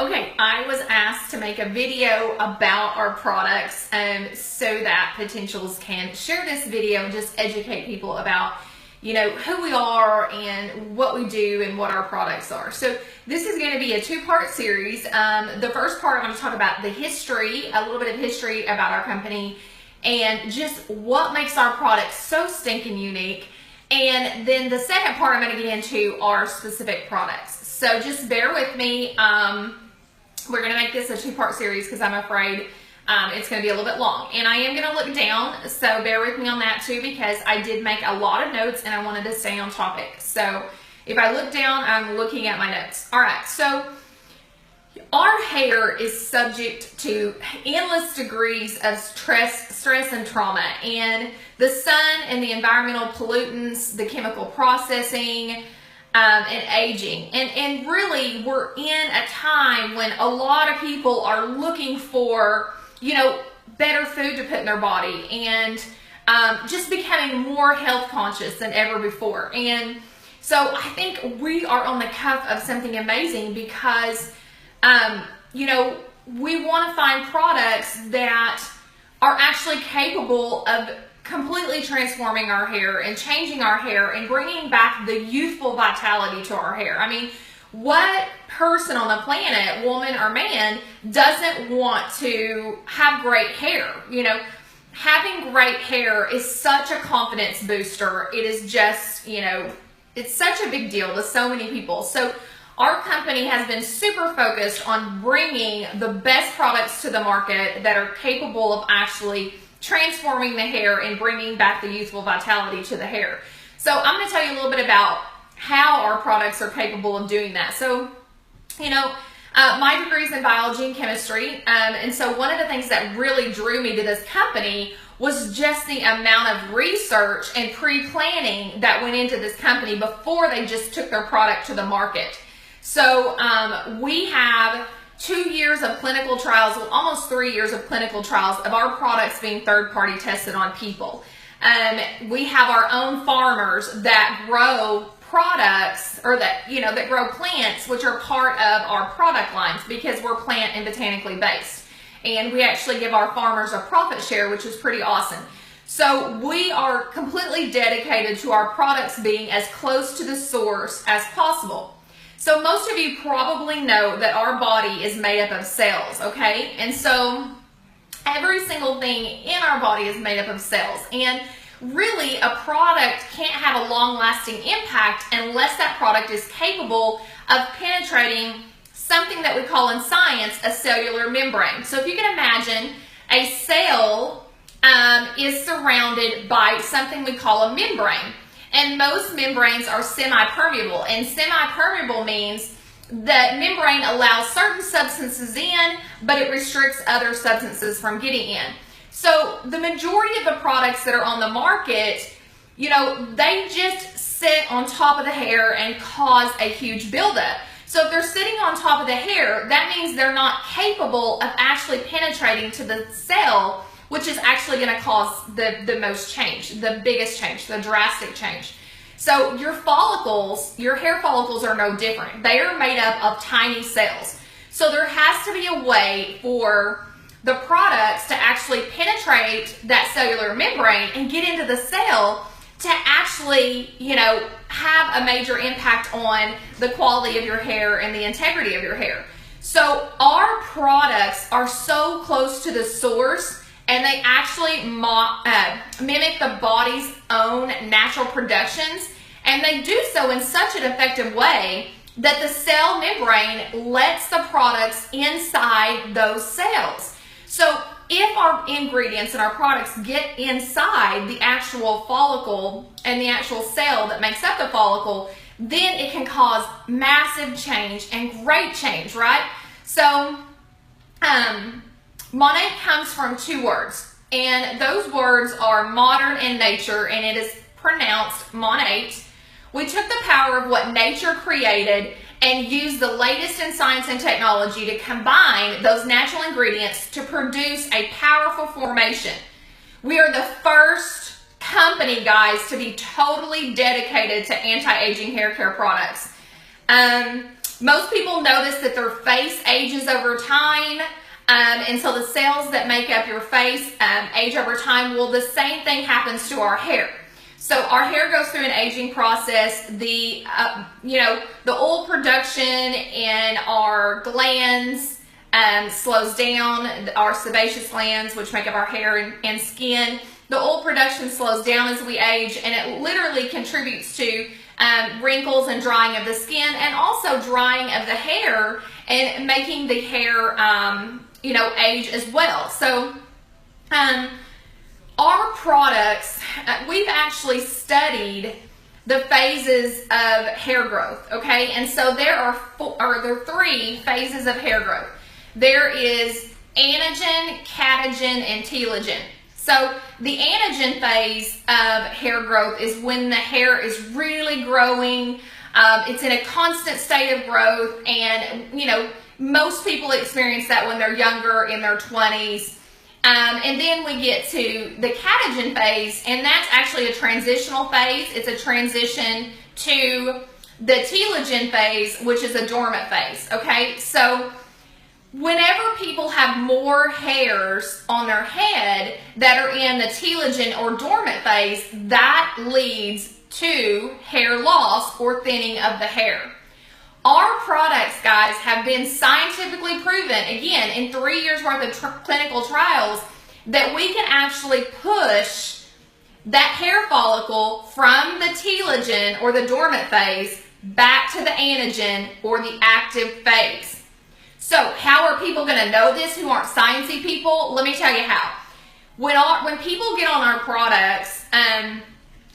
Okay, I was asked to make a video about our products so that potentials can share this video and just educate people about, who we are and what we do and what our products are. So this is going to be a two-part series. The first part, I'm going to talk about the history, a little bit of history about our company and just what makes our products so stinking unique. And then the second part, I'm going to get into our specific products. So just bear with me. We're going to make this a two-part series because I'm afraid it's going to be a little bit long. And I am going to look down, so bear with me on that too because I did make a lot of notes and I wanted to stay on topic. So if I look down, I'm looking at my notes. All right, so our hair is subject to endless degrees of stress and trauma. And the sun and the environmental pollutants, the chemical processing, and aging. And really, we're in a time when a lot of people are looking for, better food to put in their body and just becoming more health conscious than ever before. And so I think we are on the cusp of something amazing because, we want to find products that are actually capable of completely transforming our hair and changing our hair and bringing back the youthful vitality to our hair. I mean, what person on the planet, woman or man, doesn't want to have great hair? Having great hair is such a confidence booster. It is just, it's such a big deal to so many people. So our company has been super focused on bringing the best products to the market that are capable of actually transforming the hair and bringing back the youthful vitality to the hair. So I'm going to tell you a little bit about how our products are capable of doing that. So, my degree is in biology and chemistry, and so one of the things that really drew me to this company was just the amount of research and pre-planning that went into this company before they just took their product to the market. So we have 2 years of clinical trials, well, almost 3 years of clinical trials of our products being third-party tested on people. We have our own farmers that grow products or that grow plants which are part of our product lines because we're plant and botanically based. And we actually give our farmers a profit share, which is pretty awesome. So we are completely dedicated to our products being as close to the source as possible. So most of you probably know that our body is made up of cells, okay? And so every single thing in our body is made up of cells. And really, a product can't have a long-lasting impact unless that product is capable of penetrating something that we call in science a cellular membrane. So if you can imagine, a cell is surrounded by something we call a membrane. And most membranes are semi-permeable. And semi-permeable means that membrane allows certain substances in, but it restricts other substances from getting in. So the majority of the products that are on the market, they just sit on top of the hair and cause a huge buildup. So if they're sitting on top of the hair, that means they're not capable of actually penetrating to the cell, which is actually going to cause the most change, the biggest change, the drastic change. So your follicles, your hair follicles are no different. They are made up of tiny cells. So there has to be a way for the products to actually penetrate that cellular membrane and get into the cell to actually, have a major impact on the quality of your hair and the integrity of your hair. So our products are so close to the source and they actually mimic the body's own natural productions, and they do so in such an effective way that the cell membrane lets the products inside those cells. So if our ingredients and our products get inside the actual follicle and the actual cell that makes up the follicle, then it can cause massive change and great change, right? So Monate comes from two words, and those words are modern and nature, and it is pronounced Monate. We took the power of what nature created and used the latest in science and technology to combine those natural ingredients to produce a powerful formation. We are the first company, guys, to be totally dedicated to anti-aging hair care products. Most people notice that their face ages over time, and so the cells that make up your face age over time. Well, the same thing happens to our hair. So our hair goes through an aging process. The oil production in our glands slows down. Our sebaceous glands, which make up our hair and skin, the oil production slows down as we age, and it literally contributes to wrinkles and drying of the skin, and also drying of the hair and making the hair age as well. So our products, we've actually studied the phases of hair growth, okay? And so there are three phases of hair growth. There is anagen, catagen, and telogen. So the anagen phase of hair growth is when the hair is really growing. It's in a constant state of growth, and most people experience that when they're younger, in their 20s. And then we get to the catagen phase, and that's actually a transitional phase. It's a transition to the telogen phase, which is a dormant phase, okay? So whenever people have more hairs on their head that are in the telogen or dormant phase, that leads to hair loss or thinning of the hair. Our products, guys, have been scientifically proven, again, in 3 years worth of clinical trials, that we can actually push that hair follicle from the telogen or the dormant phase back to the anagen or the active phase. So how are people going to know this who aren't sciencey people? Let me tell you how. When people get on our products,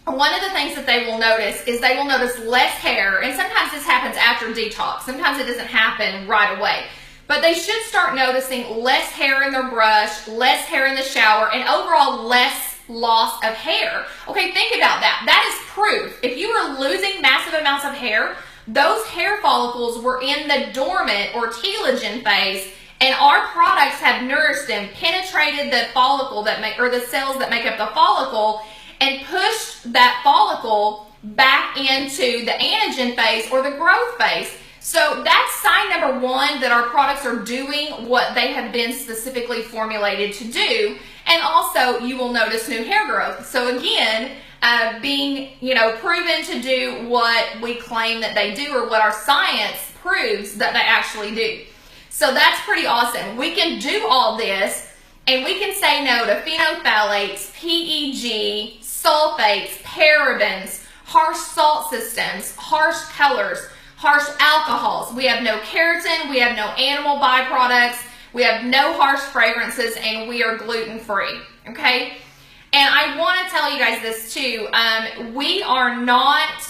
one of the things that they will notice is they will notice less hair, and sometimes this happens after detox. Sometimes it doesn't happen right away. But they should start noticing less hair in their brush, less hair in the shower, and overall less loss of hair. Okay, think about that. That is proof. If you were losing massive amounts of hair, those hair follicles were in the dormant or telogen phase, and our products have nourished them, penetrated the follicle or the cells that make up the follicle, and pushed that follicle back into the anagen phase or the growth phase. So that's sign number one that our products are doing what they have been specifically formulated to do. And also you will notice new hair growth. So again, being proven to do what we claim that they do, or what our science proves that they actually do. So that's pretty awesome. We can do all this, and we can say no to phenophthalates, PEG, sulfates, parabens, harsh salt systems, harsh colors, harsh alcohols. We have no keratin, we have no animal byproducts, we have no harsh fragrances, and we are gluten-free, okay? And I want to tell you guys this too. We are not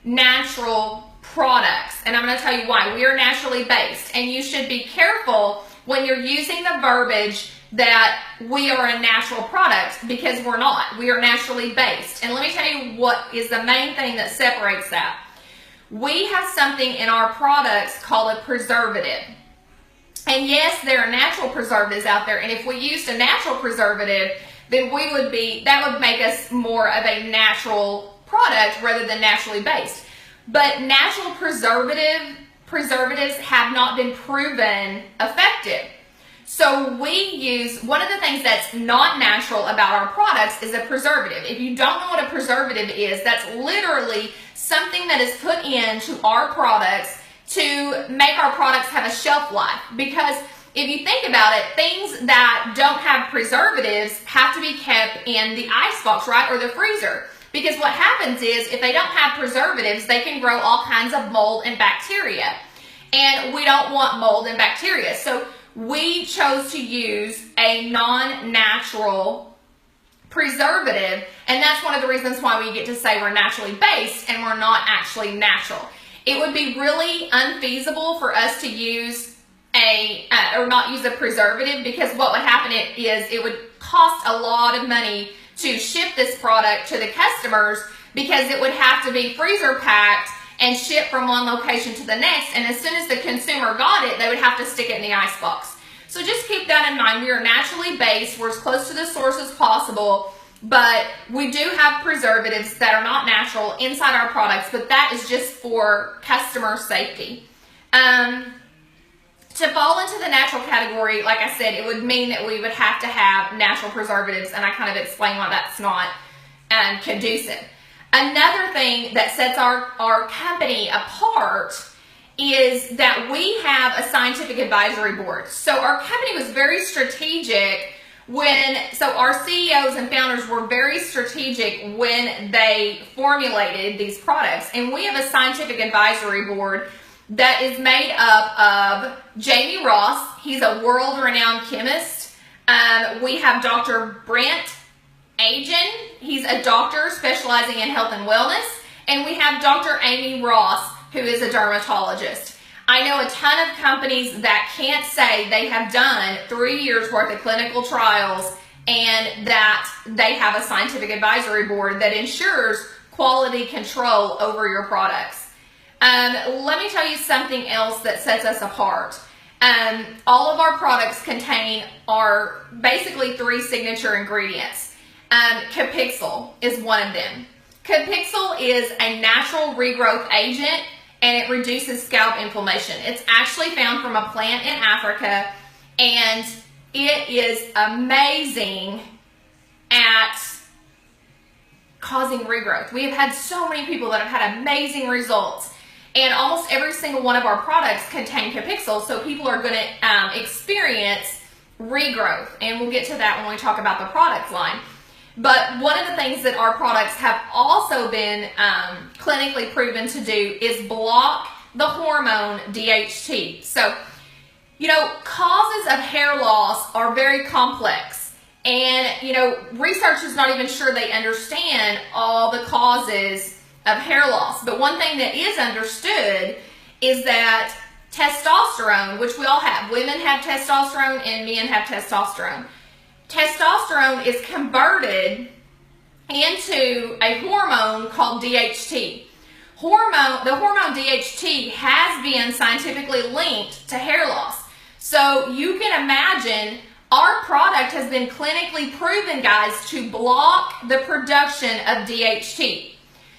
natural products, and I'm going to tell you why. We are naturally based, and you should be careful when you're using the verbiage that we are a natural product, because we're not. We are naturally based. And let me tell you what is the main thing that separates that. We have something in our products called a preservative. And yes, there are natural preservatives out there, and if we used a natural preservative, then that would make us more of a natural product rather than naturally based. But natural preservatives have not been proven effective. So one of the things that's not natural about our products is a preservative. If you don't know what a preservative is, that's literally something that is put into our products to make our products have a shelf life. Because if you think about it, things that don't have preservatives have to be kept in the icebox, right, or the freezer. Because what happens is, if they don't have preservatives, they can grow all kinds of mold and bacteria. And we don't want mold and bacteria. So we chose to use a non-natural preservative, and that's one of the reasons why we get to say we're naturally based and we're not actually natural. It would be really unfeasible for us to use or not use a preservative, because what would happen is it would cost a lot of money to ship this product to the customers, because it would have to be freezer packed and shipped from one location to the next, and as soon as the consumer got it, they would have to stick it in the icebox. So just keep that in mind. We are naturally based. We're as close to the source as possible, but we do have preservatives that are not natural inside our products, but that is just for customer safety. To fall into the natural category, like I said, it would mean that we would have to have natural preservatives, and I kind of explain why that's not conducive. Another thing that sets our company apart is that we have a scientific advisory board. So our company was very strategic so our CEOs and founders were very strategic when they formulated these products. And we have a scientific advisory board that is made up of Jamie Ross. He's a world-renowned chemist. We have Dr. Brent Agen. He's a doctor specializing in health and wellness. And we have Dr. Amie Ross, who is a dermatologist. I know a ton of companies that can't say they have done 3 years worth of clinical trials and that they have a scientific advisory board that ensures quality control over your products. Let me tell you something else that sets us apart. All of our products contain our basically 3 signature ingredients. Capixyl is one of them. Capixyl is a natural regrowth agent, and it reduces scalp inflammation. It's actually found from a plant in Africa, and it is amazing at causing regrowth. We have had so many people that have had amazing results, and almost every single one of our products contain Capixyl, so people are going to experience regrowth, and we'll get to that when we talk about the product line. But one of the things that our products have also been clinically proven to do is block the hormone DHT. So, you know, causes of hair loss are very complex. And, you know, research is not even sure they understand all the causes of hair loss. But one thing that is understood is that testosterone, which we all have, women have testosterone and men have testosterone. Testosterone is converted into a hormone called DHT. The hormone DHT has been scientifically linked to hair loss. So you can imagine our product has been clinically proven, guys, to block the production of DHT.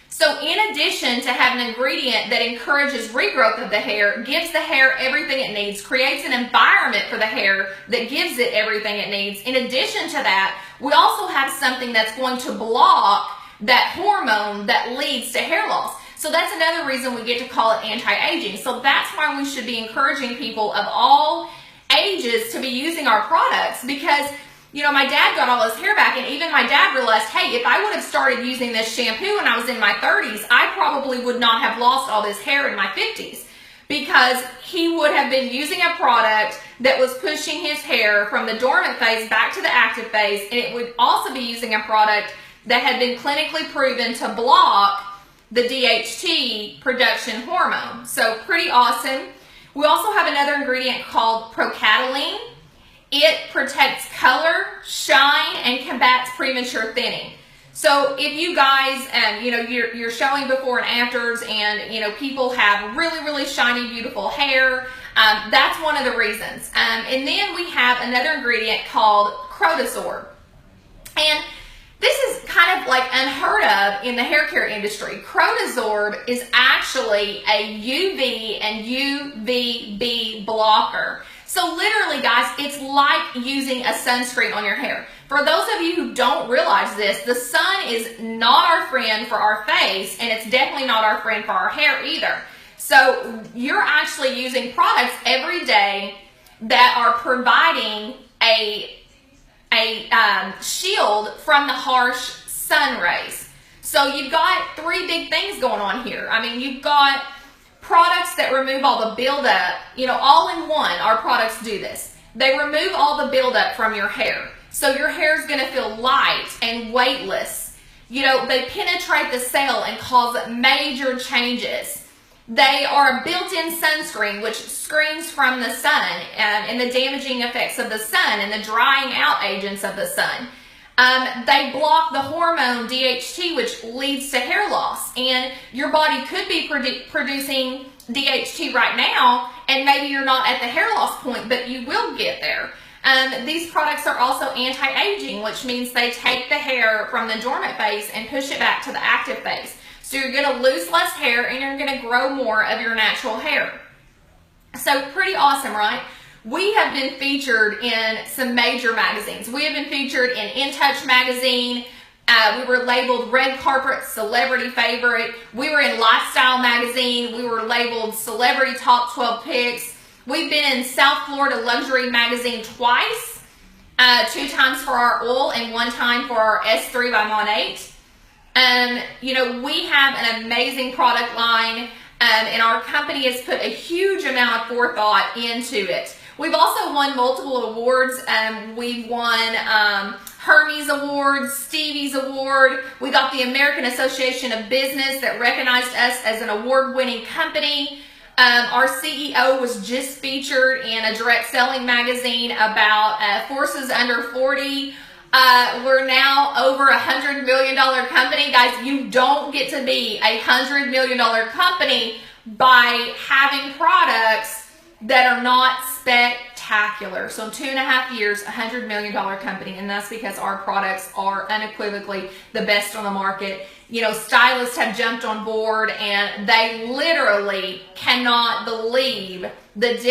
So in addition to having an ingredient that encourages regrowth of the hair, gives the hair everything it needs, creates an environment for the hair that gives it everything it needs, in addition to that, we also have something that's going to block that hormone that leads to hair loss. So that's another reason we get to call it anti-aging. So that's why we should be encouraging people of all ages to be using our products, because you know, my dad got all his hair back, and even my dad realized, hey, if I would have started using this shampoo when I was in my 30s, I probably would not have lost all this hair in my 50s, because he would have been using a product that was pushing his hair from the dormant phase back to the active phase, and it would also be using a product that had been clinically proven to block the DHT production hormone. So pretty awesome. We also have another ingredient called procataline. It protects color, shine, and combats premature thinning. So if you guys, you know, you're showing before and afters, and you know people have really, really shiny, beautiful hair, that's one of the reasons. And then we have another ingredient called Crotosorb, and this is kind of like unheard of in the hair care industry. Crotosorb is actually a UV and UVB blocker. So literally, guys, it's like using a sunscreen on your hair. For those of you who don't realize this, the sun is not our friend for our face, and it's definitely not our friend for our hair either. So you're actually using products every day that are providing a shield from the harsh sun rays. So you've got 3 big things going on here. I mean, you've got products that remove all the buildup, you know, all in one. Our products do this. They remove all the buildup from your hair. So your hair is going to feel light and weightless. You know, they penetrate the cell and cause major changes. They are a built-in sunscreen which screens from the sun and the damaging effects of the sun and the drying out agents of the sun. They block the hormone DHT, which leads to hair loss. And your body could be producing DHT right now, and maybe you're not at the hair loss point, but you will get there. These products are also anti-aging, which means they take the hair from the dormant phase and push it back to the active phase. So you're going to lose less hair, and you're going to grow more of your natural hair. So pretty awesome, right? We have been featured in some major magazines. We have been featured in In Touch magazine. We were labeled Red Carpet Celebrity Favorite. We were in Lifestyle magazine. We were labeled Celebrity Top 12 Picks. We've been in South Florida Luxury magazine twice, 2 times for our oil and 1 time for our S3 by Mon8. You know, we have an amazing product line, and our company has put a huge amount of forethought into it. We've also won multiple awards. We've won Hermes Awards, Stevie's Award. We got the American Association of Business that recognized us as an award-winning company. Our CEO was just featured in a direct selling magazine about forces under 40. We're now over $100 million company. Guys, you don't get to be a $100 million company by having products that are not spectacular. So in 2.5 years, $100 million company, and that's because our products are unequivocally the best on the market. You know, stylists have jumped on board and they literally cannot believe the difference